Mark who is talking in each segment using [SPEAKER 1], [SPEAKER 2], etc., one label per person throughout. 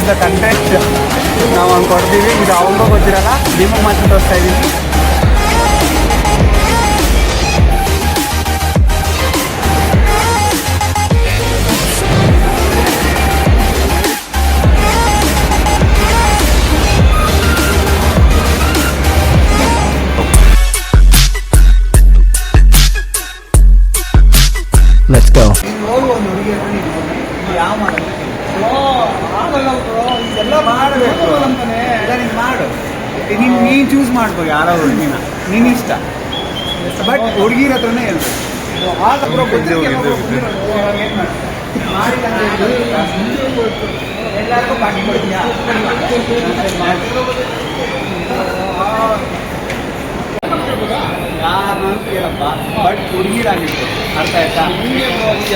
[SPEAKER 1] Is the content ನಾವು ಅವ್ನು ಕೊಡ್ತೀವಿ. ಇದು ಅವನಿಗೂ ಗೊತ್ತಿರಲ್ಲ, ನಿಮಗೆ ಮಾತ್ರ ತೋರಿಸ್ತಾ ಇದ್ದೀನಿ.
[SPEAKER 2] Let's go.
[SPEAKER 1] ಇದೆಲ್ಲ ಮಾಡಬೇಕು ಅಂತಾನೆ ನೀನು ಮಾಡು. ನೀನು ಚೂಸ್ ಮಾಡ್ಕೋ ಯಾರೋ ಹುಡುಗಿನ, ನೀನು ಇಷ್ಟ. ಬಟ್ ಹುಡುಗಿರ ಹತ್ರನೇ ಹೇಳ್ಬೇಕು. ಎಲ್ಲರಿಗೂ ಪಾರ್ಟಿ ಕೊಡ್ತೀಯಾ? ಯಾರು ಕೇಳಪ್ಪ, ಬಟ್ ಹುಡುಗಿರಾಗಿತ್ತು. ಅರ್ಥ ಆಯ್ತಾ?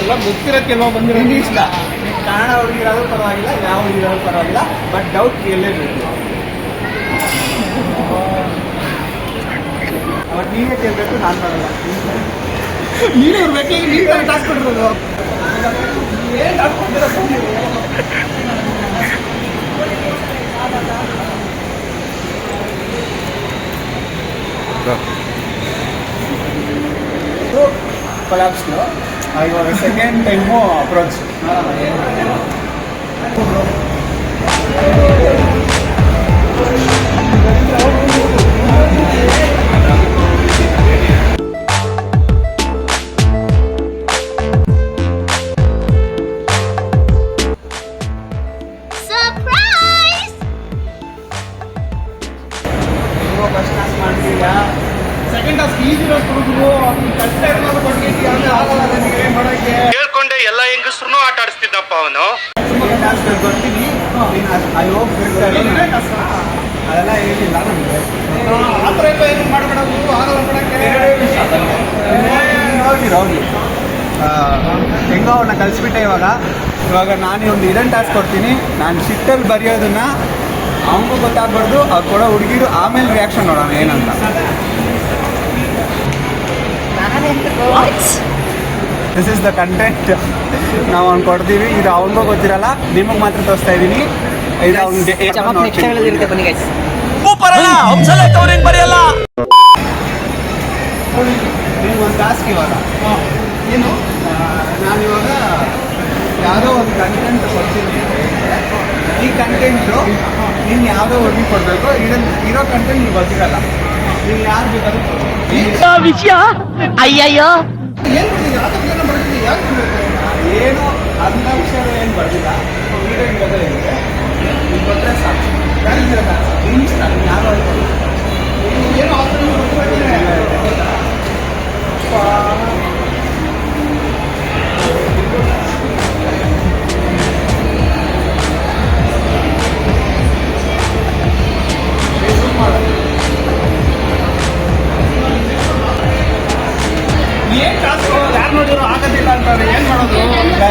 [SPEAKER 1] ಎಲ್ಲ ಗೊತ್ತಿರೋಕ್ಕೆಲ್ಲ ಬಂದಿರೋ ಇಷ್ಟ. ಕನ್ನಡ ಹುಡುಗಿರಾದ್ರೂ ಪರವಾಗಿಲ್ಲ, ಯಾವ ಹುಡುಗಿರಾದ್ರೂ ಪರವಾಗಿಲ್ಲ, ಬಟ್ ಡೌಟ್ ಕೇಳಲೇಬೇಕು. ಬಟ್ ನೀವೇ ಕೇಳಬೇಕು, ನಾನು ಬರಲ್ಲ. ನೀನೇ ಇರ್ಬೇಕು. ಈಗ ನೀವು ಟಾಸ್ಕ್ ಕೊಟ್ಟಿರೋದು ಏನು ಟಾಸ್ಕ್ ಕೊಟ್ಟಿರೋ ನೀವು? ಕೊಲಾಪ್ಸ್ಲು ಇವಾಗ second time approach. First class ಮಾಡ್ತೀರಾ? ಸೆಕೆಂಡ್ ಟಾಸ್ಕ್ ಈಸಿ ಕೊಡುದು, ಕಷ್ಟ ಇರೋದು ಕೊಟ್ಟಿದ್ದೀವಿ. ಆಮೇಲೆ ಆಗಲ್ಲ ನನಗೆ ಮಾಡೋಕ್ಕೆ
[SPEAKER 3] ಹೇಳ್ಕೊಂಡೆ ಎಲ್ಲ ಹೆಂಗಸ್ರು ಆಟ ಆಡಿಸ್ತಿದ್ದಪ್ಪ ಅವನು.
[SPEAKER 1] ಟಾಸ್ಕ್ ಬರ್ತೀನಿ, ಅಲ್ಲಿ ಹೋಗ್ಬಿಡ್ತಾರೆ. ಅದೆಲ್ಲ ಏನಿಲ್ಲ ನಮಗೆ. ಆ ಥರ ಎಲ್ಲ ಏನು ಮಾಡಬೇಡವು, ಆಗಲ್ಲ ಮಾಡೋಕ್ಕೆ. ಹೋಗಿ ಹೆಂಗೋ ಅವ್ರನ್ನ ಕಲಿಸ್ಬಿಟ್ಟೆ. ಇವಾಗ ನಾನು ಒಂದು ಇದನ್ನು ಟಾಸ್ಕ್ ಕೊಡ್ತೀನಿ. ನಾನು ಶಿಟ್ಟಲ್ಲಿ ಬರೆಯೋದನ್ನ ಅವನಿಗೂ ಗೊತ್ತಾಗ್ಬಾರ್ದು, ಅವ್ರು ಕೊಡೋ ಹುಡುಗಿರು ಆಮೇಲೆ ರಿಯಾಕ್ಷನ್ ನೋಡೋಣ ಏನಂತ. ದಿಸ್ ಇಸ್ ದ ಕಂಟೆಂಟ್ ನಾವು ಅವ್ನು ಕೊಡ್ತೀವಿ. ಇದು ಅವನಿಗೂ ಗೊತ್ತಿರಲ್ಲ, ನಿಮಗೆ ಮಾತ್ರ ತೋರಿಸ್ತಾ ಇದ್ದೀನಿ. ಇದು ಅವ್ನಿಗೆ ಒಂದು ಟಾಸ್ಕ್ ಇವಾಗ ಏನು, ನಾನಿವಾಗ ಯಾವುದೋ ಒಂದು ಕಂಟೆಂಟ್ ಕೊಡ್ತೀನಿ. ಈ ಕಂಟೆಂಟು ನೀನು ಯಾವುದೋ ಹುಡುಗಿ ಕೊಡಬೇಕು. ಇದನ್ನು ಇರೋ ಕಂಟೆಂಟ್ ನೀವು ಗೊತ್ತಿರಲ್ಲ, ನೀವು ಯಾರು ಬೇಕಾದ್ರೂ
[SPEAKER 2] ವಿಷಯ ಅಯ್ಯಯ್ಯೋ
[SPEAKER 1] ಏನು ಬರ್ತೀನಿ, ಯಾಕೆ ಕೊಡಬೇಕು? ಏನು ಅಂಧಾಕ್ಷರ ಏನು ಬರ್ದಿಲ್ಲ. ವೀಡಿಯೋ ಇರೋದೇ ಇದೆ, ನೀವು ಕೊಟ್ಟರೆ ಸಾಕು. ಇಷ್ಟ ಯಾರೋ ಏನು ಯಾರು ನೋಡಿದ್ರು ಆಗೋದಿಲ್ಲ ಅಂತಾರೆ. ಏನು ಮಾಡೋದು?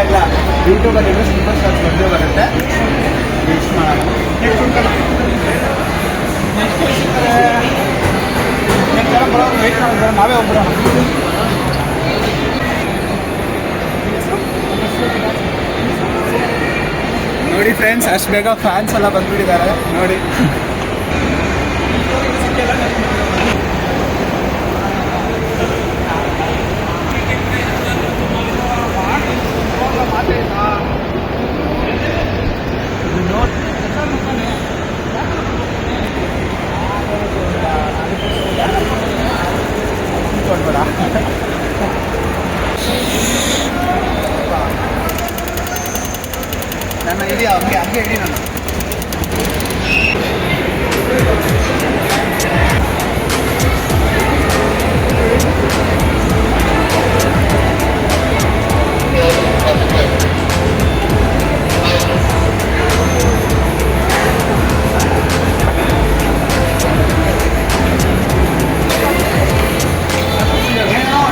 [SPEAKER 1] ಇಲ್ಲ ಯೂಟ್ಯೂಬಲ್ಲಿ ಸೂಪರ್ ಸ್ಟಾರ್ಸ್ ವಿಡಿಯೋ ಬರುತ್ತೆ, ನೆಕ್ಸ್ಟ್ ಮಾಡೋಣ. ನೆಕ್ಸ್ಟ್ ಎಲ್ಲ ಬರೋದು ವೆಯ್ಟ್ ಮಾಡಿದ್ರೆ ನಾವೇ ಒಬ್ಬರು. ನೋಡಿ ಫ್ರೆಂಡ್ಸ್, ಅಷ್ಟು ಬೇಗ ಫ್ಯಾನ್ಸ್ ಎಲ್ಲ ಬಂದ್ಬಿಟ್ಟಿದ್ದಾರೆ ನೋಡಿ. ಕೊಡ್ಬೇಡ. ನನ್ನ ಇದೆಯಾ ಹಂಗೆ ಇಡಿ ನಾನು.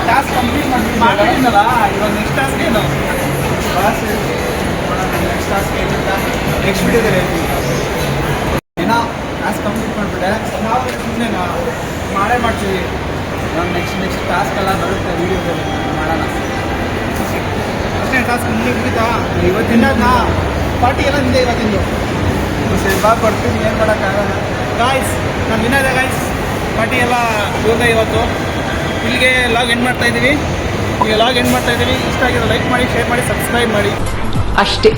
[SPEAKER 1] ಟಾಸ್ಕ್ ಕಂಪ್ಲೀಟ್ ಮಾಡಿದ್ದೀನಲ್ಲ, ಇವಾಗ ನೆಕ್ಸ್ಟ್ ಟಾಸ್ಕ್ ಏನು? ನೆಕ್ಸ್ಟ್ ಟಾಸ್ಕ್ ಏನಿಲ್ಲ, ನೆಕ್ಸ್ಟ್ ವಿಡಿಯೋದಲ್ಲಿ ಏನೋ ಟಾಸ್ಕ್ ಕಂಪ್ಲೀಟ್ ಮಾಡಿಬಿಟ್ಟೆ. ನಾವು ಸುಮ್ಮನೆ ಮಾಡೇ ಮಾಡ್ತೀವಿ. ನಾವು ನೆಕ್ಸ್ಟ್ ಟಾಸ್ಕ್ ಎಲ್ಲ ಬರುತ್ತೆ ವೀಡಿಯೋದಲ್ಲಿ ಮಾಡೋಣ. ಅಷ್ಟೇ ಟಾಸ್ಕ್ ಮುಂದೆ ಮುಗಿತಾ? ಇವತ್ತಿಂದ ಪಾರ್ಟಿ ಎಲ್ಲ ನಿಂದೆ ಇವತ್ತಿಂದು. ಸೇವಾ ಕೊಡ್ತೀನಿ, ಏನು ಮಾಡೋಕ್ಕಾಗಲ್ಲ.
[SPEAKER 4] ಗಾಯ್ಸ್ ನಾನು ವಿನೋದ ಗಾಯ್ಸ್, ಪಾರ್ಟಿ ಎಲ್ಲ ಇವಾಗ ಇವತ್ತು ಇಲ್ಲಿಗೆ ಲಾಗ್ ಎಂಡ್ ಮಾಡ್ತಾ ಇದ್ದೀವಿ. ಈಗ ಲಾಗ್ ಎಂಡ್ ಮಾಡ್ತಾ ಇದ್ದೀವಿ. ಇಷ್ಟ ಆಗಿರೋ ಲೈಕ್ ಮಾಡಿ, ಶೇರ್ ಮಾಡಿ, ಸಬ್ಸ್ಕ್ರೈಬ್ ಮಾಡಿ
[SPEAKER 2] ಅಷ್ಟೇ.